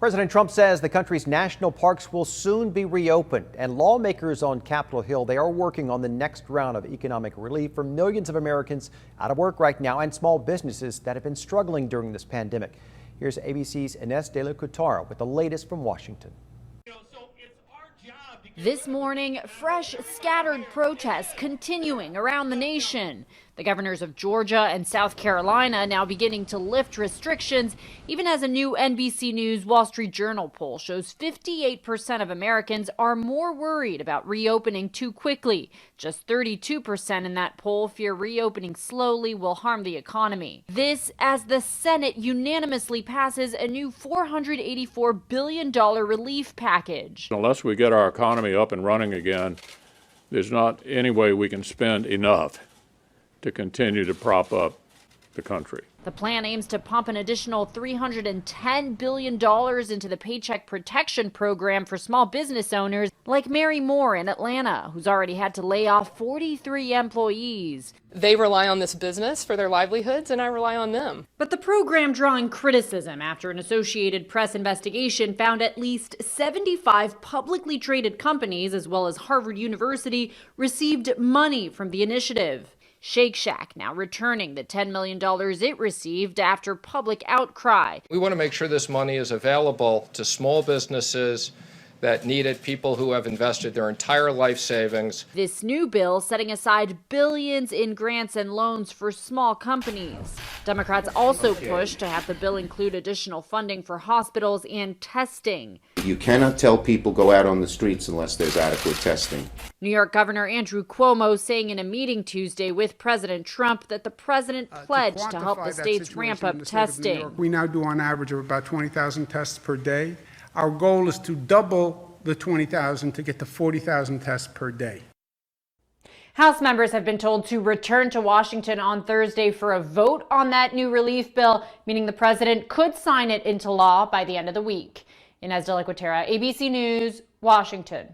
President Trump says the country's national parks will soon be reopened, and lawmakers on Capitol Hill, they are working on the next round of economic relief for millions of Americans out of work right now and small businesses that have been struggling during this pandemic. Here's ABC's Ines De La Couture with the latest from Washington. This morning, fresh, scattered protests continuing around the nation. The governors of Georgia and South Carolina now beginning to lift restrictions, even as a new NBC News Wall Street Journal poll shows 58% of Americans are more worried about reopening too quickly. Just 32% in that poll fear reopening slowly will harm the economy. This as the Senate unanimously passes a new $484 billion relief package. Unless we get our economy up and running again, there's not any way we can spend enough to continue to prop up the country. The plan aims to pump an additional $310 billion into the Paycheck Protection Program for small business owners like Mary Moore in Atlanta, who's already had to lay off 43 employees. They rely on this business for their livelihoods, and I rely on them. But the program drawing criticism after an Associated Press investigation found at least 75 publicly traded companies, as well as Harvard University, received money from the initiative. Shake Shack now returning the $10 million it received after public outcry. We want to make sure this money is available to small businesses that need it, people who have invested their entire life savings. This new bill setting aside billions in grants and loans for small companies. Democrats also pushed to have the bill include additional funding for hospitals and testing. You cannot tell people go out on the streets unless there's adequate testing. New York Governor Andrew Cuomo saying in a meeting Tuesday with President Trump that the president pledged to help the states ramp up testing. We now do on average of about 20,000 tests per day. Our goal is to double the 20,000 to get to 40,000 tests per day. House members have been told to return to Washington on Thursday for a vote on that new relief bill, meaning the president could sign it into law by the end of the week. Ines De La Couture, ABC News, Washington.